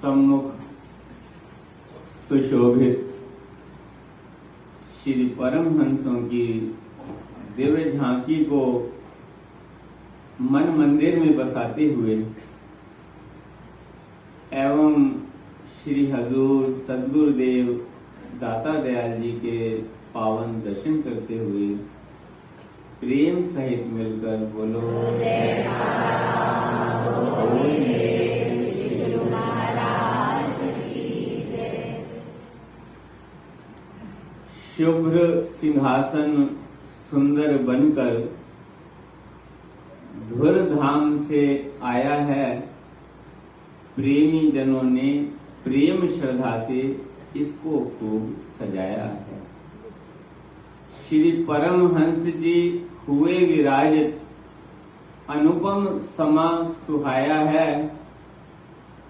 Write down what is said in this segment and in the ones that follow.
सम्मुख सुशोभित श्री परमहंसों की दिव्य झांकी को मन मंदिर में बसाते हुए एवं श्री हजूर सद्गुरुदेव दाता दयाल जी के पावन दर्शन करते हुए प्रेम सहित मिलकर बोलो शुभ्र सिंहासन सुंदर बनकर धुर धाम से आया है। प्रेमी जनों ने प्रेम श्रद्धा से इसको खूब सजाया है। श्री परमहंस जी हुए विराजित, अनुपम समा सुहाया है।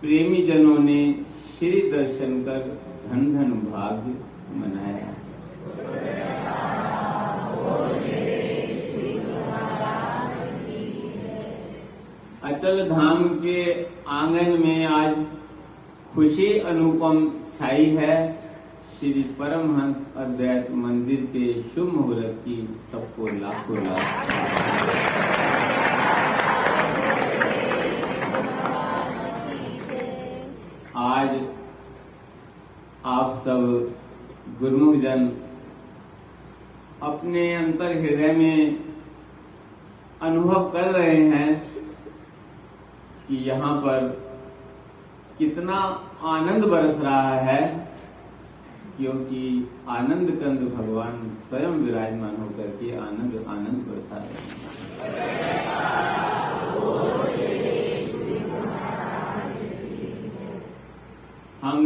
प्रेमी जनों ने श्री दर्शन कर धन धन भाग्य मनाया है। अचल धाम के आंगन में आज खुशी अनुपम छाई है। श्री परमहंस अद्वैत मंदिर के शुभ मुहूर्त की सबको लाखों लाख। आज आप सब गुरुमुख जन अपने अंतर हृदय में अनुभव कर रहे हैं कि यहाँ पर कितना आनंद बरस रहा है, क्योंकि आनंद कंद भगवान स्वयं विराजमान होकर के आनंद आनंद बरसा रहे हैं। हम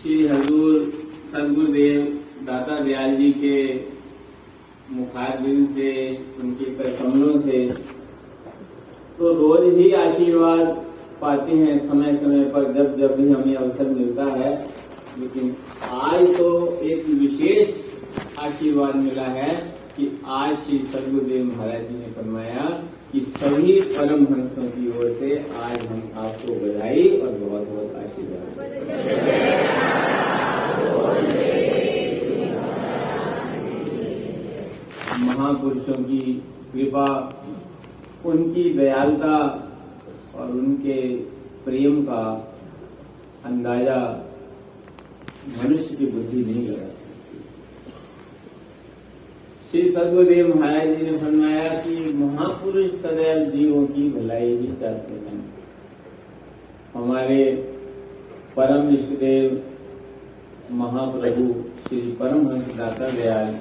श्री हजूर सद्गुरुदेव दाता दयाल जी के मुखारबिंद से, उनके कर कमलों से तो रोज ही आशीर्वाद पाते हैं, समय समय पर जब जब भी हमें अवसर मिलता है। लेकिन आज तो एक विशेष आशीर्वाद मिला है कि आज श्री सद्गुरुदेव महाराज जी ने फरमाया कि सभी परमहंसों की ओर से आज हम आपको बधाई और बहुत बहुत आशीर्वाद। महापुरुषों की कृपा, उनकी दयालुता और उनके प्रेम का अंदाजा मनुष्य की बुद्धि नहीं लगा सकती। श्री सद्गुरुदेव महाराज जी ने फरमाया कि महापुरुष सदैव जीवों की भलाई ही चाहते हैं। हमारे परम इष्टदेव महाप्रभु श्री परमहंस दाता दयाल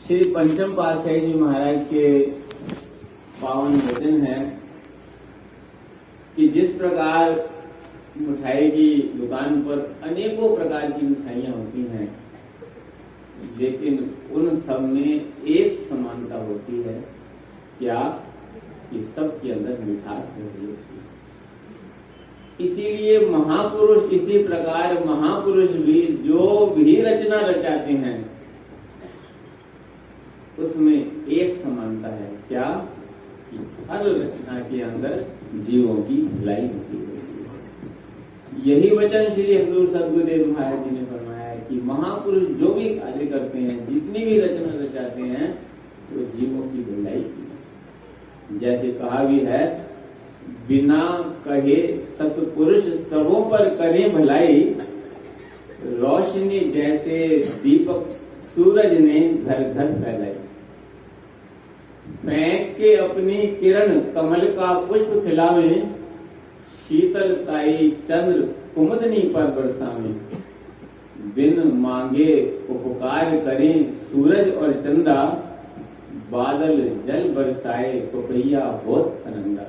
श्री पंचम पातशाही जी महाराज के पावन वचन है कि जिस प्रकार मिठाई की दुकान पर अनेकों प्रकार की मिठाइयां होती हैं, लेकिन उन सब में एक समानता होती है, क्या कि सबके अंदर मिठास भरी होती है। इसीलिए महापुरुष, इसी प्रकार महापुरुष भी जो भी रचना रचाते हैं उसमें एक समानता है, क्या? हर रचना के अंदर जीवों की भलाई होती है। यही वचन श्री हजूर सद्गुरुदेव महाराज जी ने फरमाया कि महापुरुष जो भी कार्य करते हैं, जितनी भी रचना रचाते हैं, वो जीवों की भलाई की। जैसे कहा भी है, बिना कहे सतपुरुष सबों पर करें भलाई, रोशनी जैसे दीपक सूरज ने घर घर फैलाई। फेंक के अपनी किरण कमल का पुष्प खिलावे, शीतलताई चंद्र कुमुदनी पर बरसावे। बिन मांगे उपकार करें सूरज और चंदा, बादल जल बरसाए पपैया होत आनंदा।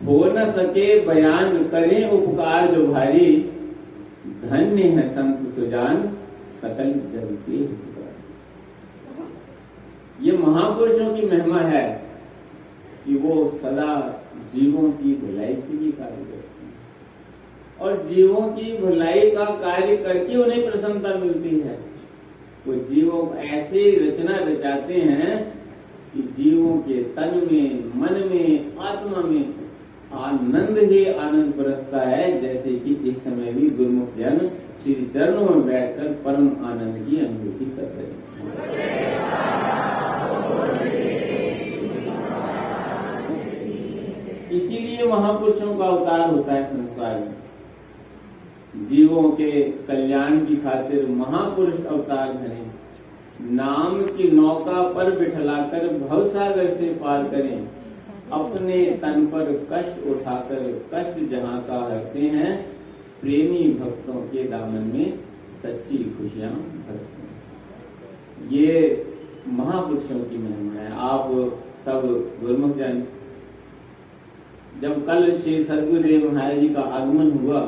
हो न सके बयान करें उपकार जो भारी, धन्य है संत सुजान सकल जग के। ये महापुरुषों की महिमा है कि वो सदा जीवों की भलाई के लिए कार्य करते हैं और जीवों की भलाई का कार्य करके उन्हें प्रसन्नता मिलती है। वो जीवों को ऐसे रचना रचाते हैं कि जीवों के तन में, मन में, आत्मा में आनंद ही आनंद बरसता है, जैसे कि इस समय भी गुरुमुख जन श्री चरणों में बैठकर परम आनंद की अनुभूति कर रहे हैं। इसीलिए महापुरुषों का अवतार होता है संसार में। जीवों के कल्याण की खातिर महापुरुष अवतार धरें, नाम की नौका पर बिठलाकर भवसागर से पार करें, अपने तन पर कष्ट उठाकर कष्ट जहां का रखते हैं, प्रेमी भक्तों के दामन में सच्ची खुशियां भरते हैं। ये महापुरुषों की महिमा है। आप सब गुरुमुख जन, जब कल श्री सद्गुरुदेव महाराज जी का आगमन हुआ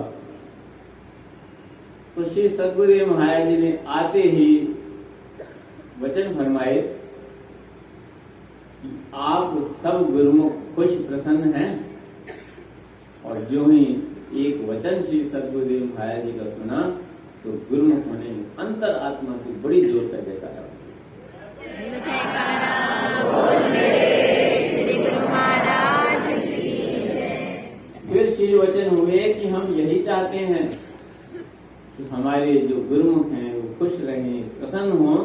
तो श्री सद्गुरुदेव महाराज जी ने आते ही वचन फरमाए कि आप सब गुरुमुख खुश प्रसन्न हैं। और जो ही एक वचन श्री सद्गुरुदेव महाराज जी का सुना तो गुरुमुखों ने अंतर आत्मा से बड़ी जोर कर जयकारा। फिर श्री वचन हुए कि हम यही चाहते हैं कि हमारे जो गुरुमुख हैं वो खुश रहें, प्रसन्न हों,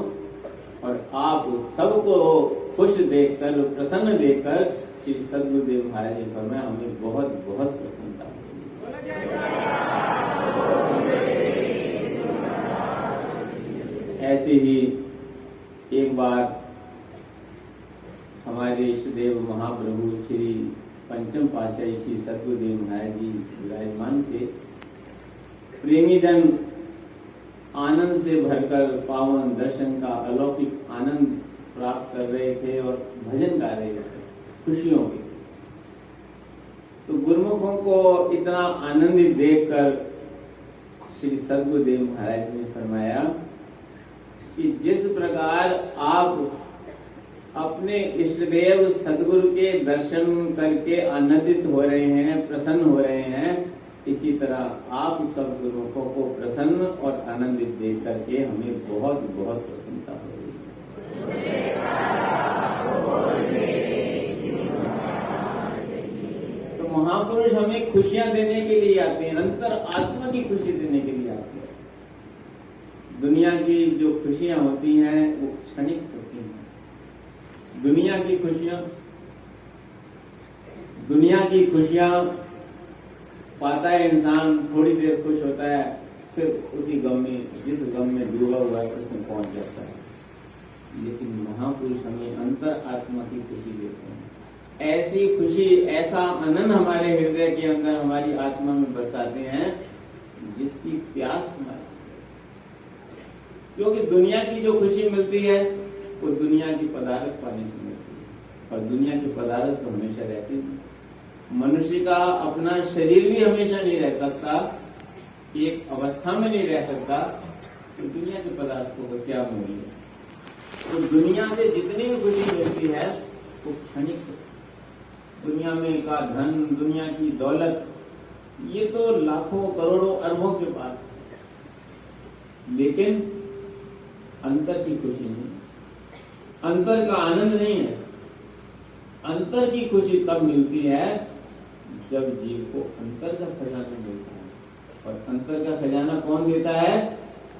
और आप सबको खुश देखकर, प्रसन्न देखकर श्री सद्गुरुदेव महाराज जी फरमाया हमें बहुत बहुत प्रसन्नता हुई। ऐसे ही एक बार हमारे इष्टदेव महाप्रभु श्री पंचम पातशाही श्री सद्गुरुदेव महाराज जी विराजमान थे। प्रेमी जन आनंद से भरकर पावन दर्शन का अलौकिक आनंद प्राप्त कर रहे थे और भजन गा रहे थे खुशियों के। तो गुरुमुखों को इतना आनंदित देखकर श्री सद्गुरुदेव महाराज ने फरमाया कि जिस प्रकार आप अपने इष्टदेव सद्गुरु के दर्शन करके आनंदित हो रहे हैं, प्रसन्न हो रहे हैं, इसी तरह आप सब गुरुमुखों को प्रसन्न और आनंदित देख करके हमें बहुत बहुत प्रसन्नता हो रही है। तो महापुरुष हमें खुशियां देने के लिए आते हैं, अंतर आत्मा की खुशी देने के लिए आते हैं। दुनिया की जो खुशियां होती हैं वो क्षणिक होती हैं। दुनिया की खुशियां पाता है इंसान, थोड़ी देर खुश होता है, फिर उसी गम में, जिस गम में डूबा हुआ है उसमें पहुंच जाता है। लेकिन महापुरुष हमें अंतर आत्मा की खुशी देते हैं। ऐसी खुशी, ऐसा आनंद हमारे हृदय के अंदर, हमारी आत्मा में बरसाते हैं जिसकी प्यास हमारी। क्योंकि दुनिया की जो खुशी मिलती है वो दुनिया की पदार्थ पाने से मिलती है, और दुनिया की पदार्थ तो हमेशा रहती है। मनुष्य का अपना शरीर भी हमेशा नहीं रह सकता, एक अवस्था में नहीं रह सकता, तो दुनिया के पदार्थों का क्या मूल्य है। तो दुनिया से जितनी भी खुशी मिलती है वो क्षणिक है। दुनिया में का धन, दुनिया की दौलत, ये तो लाखों करोड़ों अरबों के पास है, लेकिन अंतर की खुशी नहीं, अंतर का आनंद नहीं है। अंतर की खुशी तब मिलती है जब जीव को अंतर का खजाना मिलता है। और अंतर का खजाना कौन देता है?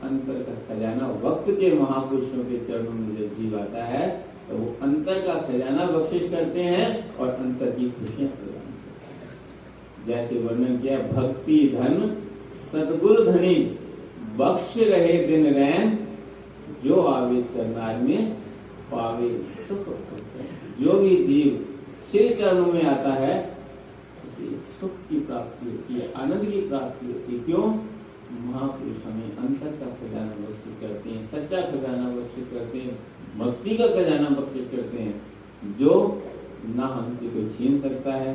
अंतर का खजाना वक्त के महापुरुषों के चरणों में जब जीव आता है तो वो अंतर का खजाना बख्शिश करते हैं और अंतर की खुशियां प्रदान करते हैं। जैसे वर्णन किया, भक्ति धन सतगुरु धनी, बख्श रहे दिन रैन, जो आवे चरनार में पावे सुख। जो भी जीव श्री चरणों में आता है उसे सुख की प्राप्ति होती है, आनंद की प्राप्ति होती है। क्यों? महापुरुष हमें अंतर का खजाना बख्शिश करते हैं, सच्चा खजाना बख्शिश करते हैं, भक्ति का खजाना बख्शिश करते हैं, जो ना हमसे कोई छीन सकता है,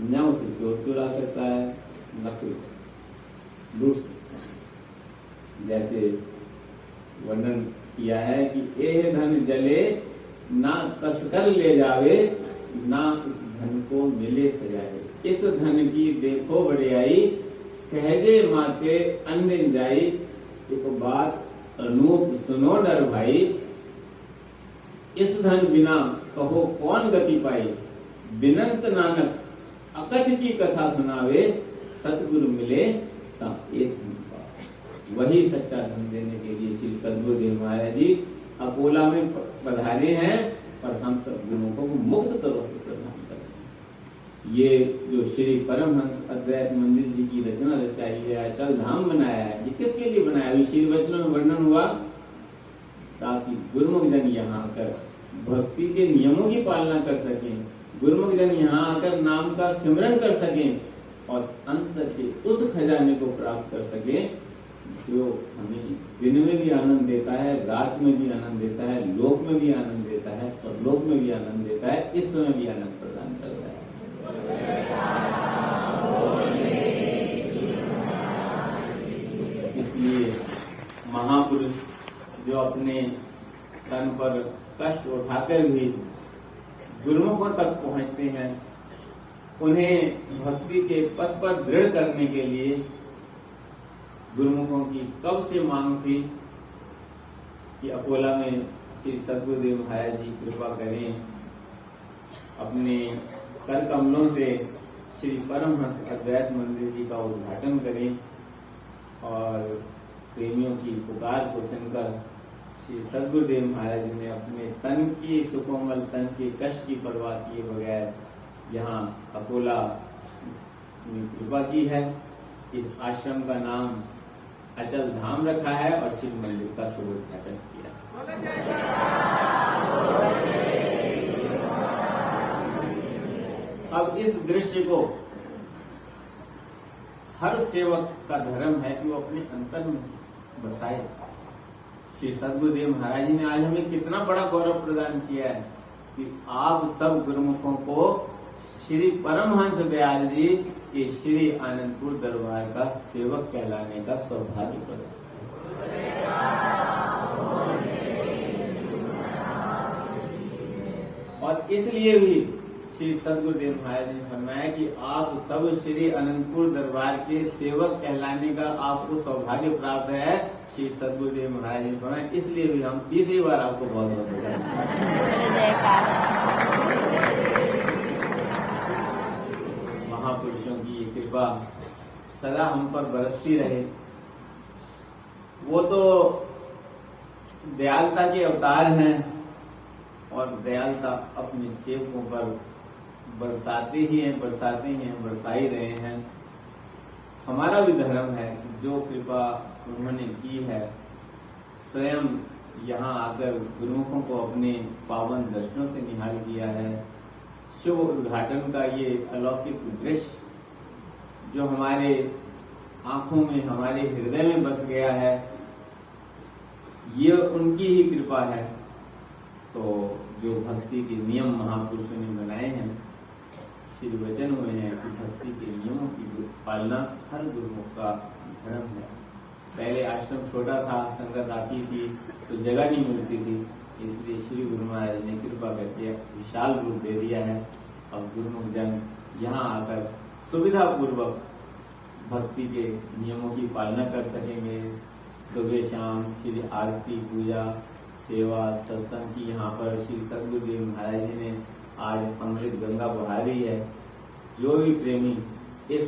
न उसे चोर चुरा सकता है, न कोई लूट सकता है। जैसे वर्णन किया है कि एह धन जले ना तस्कर ले जावे, ना इस धन को मिले सजाए। इस धन की देखो बड़ियाई, सहजे माते अंदिन जाई। एक बात अनूप सुनो नर भाई, इस धन बिना कहो कौन गति पाई। बिनंत नानक अकथ की कथा सुनावे, सतगुरु मिले ता एक वही सच्चा धन देने के लिए श्री सद्गुरुदेव महाराज जी अकोला में पधारे हैं और हम सब गुरुओं को मुक्त करो से प्रदान करें। ये जो श्री परमहंस अद्वैत मंदिर जी की रचना रचाई है, अचल धाम बनाया है, ये किसके लिए बनाया? अभी श्री वचनों में वर्णन हुआ ताकि गुरुमुख जन यहाँ आकर भक्ति के नियमों की पालना कर सकें, गुरुमुख जन यहाँ आकर नाम का सिमरन कर सकें और अंतर के उस खजाने को प्राप्त कर सकें जो हमें दिन में भी आनंद देता है, रात में भी आनंद देता है, लोक में भी आनंद देता है और लोक में भी आनंद देता है, इस समय भी आनंद प्रदान करता है। इसलिए महापुरुष जो अपने तन पर कष्ट उठाकर भी गुरुमुखों तक पहुंचते हैं, उन्हें भक्ति के पथ पर दृढ़ करने के लिए गुरुमुखों की कब से मांग थी कि अकोला में श्री सद्गुरुदेव महाराज जी कृपा करें, अपने कर कमलों से श्री परमहंस अद्वैत मंदिर जी का उद्घाटन करें और प्रेमियों की पुकार को सुनकर श्री सद्गुरुदेव महाराज जी ने अपने तन की सुकोमल तन के कष्ट की परवाह किए बगैर यहाँ अकोला में कृपा की है। इस आश्रम का नाम अचल धाम रखा है और शिव मंदिर का शुभ उद्घाटन किया। अब इस दृश्य को हर सेवक का धर्म है कि वो अपने अंतर में बसाए। श्री सद्गुरुदेव महाराज जी ने आज हमें कितना बड़ा गौरव प्रदान किया है कि आप सब गुरुमुखों को श्री परमहंस दयाल जी के श्री आनंदपुर दरबार का सेवक कहलाने का सौभाग्य प्रदान। और इसलिए भी श्री सद्गुरुदेव महाराज जी ने फरमाया कि आप सब श्री आनंदपुर दरबार के सेवक कहलाने का आपको सौभाग्य प्राप्त है। श्री सद्गुरुदेव महाराज जी ने फरमाया, इसलिए भी हम तीसरी बार आपको बहुत बहुत बधाई। महापुरुषों की ये कृपा सदा हम पर बरसती रहे। वो तो दयालुता के अवतार हैं और दयालुता अपने सेवकों पर बरसाते ही हैं, बरसा ही रहे हैं। हमारा भी धर्म है कि जो कृपा उन्होंने की है, स्वयं यहाँ आकर गुरुमुखों को अपने पावन दर्शनों से निहाल किया है। शुभ उद्घाटन का ये अलौकिक दृश्य जो हमारे आंखों में, हमारे हृदय में बस गया है, ये उनकी ही कृपा है। तो जो भक्ति के नियम महापुरुषों ने बनाए हैं, श्री वचन हुए हैं कि भक्ति के नियमों की पालना हर गुरुमुख का धर्म है। पहले आश्रम छोटा था, संगत आती थी तो जगह नहीं मिलती थी, इसलिए श्री गुरु महाराज ने कृपा करके विशाल रूप दे दिया है। अब गुरुमुख जन यहाँ आकर सुविधा पूर्वक भक्ति के नियमों की पालना कर सकेंगे। सुबह शाम श्री आरती, पूजा, सेवा, सत्संग की यहाँ पर श्री सद्गुरुदेव महाराज जी ने आज अमृत गंगा बहा दी है। जो भी प्रेमी इस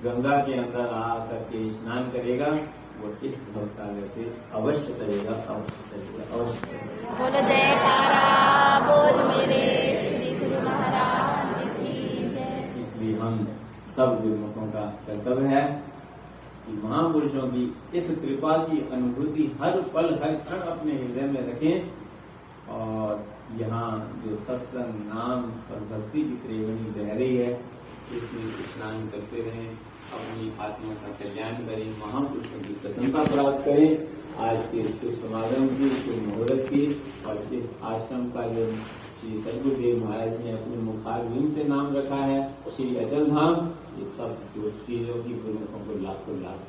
गंगा के अंदर आकर के स्नान करेगा वो इस भवसागर से अवश्य करेगा, अवश्य करेगा, अवश्य करेगा। बोल जयकारा बोल मेरे श्री गुरु महाराज की जय। इसलिए हम सब गुरुमुखों का कर्तव्य है कि महापुरुषों की इस कृपा की अनुभूति हर पल हर क्षण अपने हृदय में रखें और यहाँ जो सत्संग, नाम और भक्ति की त्रिवेणी बह रही है इसमें स्नान करते रहें, अपनी आत्मा का कल्याण करें, महापुरुषों की प्रसन्नता प्राप्त करें। आज के शुभ समागम की, शुभ मुहूर्त की और इस आश्रम का जो श्री सद्गुरुदेव महाराज ने अपने मुखारविंद से नाम रखा है श्री अचल धाम, ये सब जो चीजों की गुरुमुखों को लाखों लाख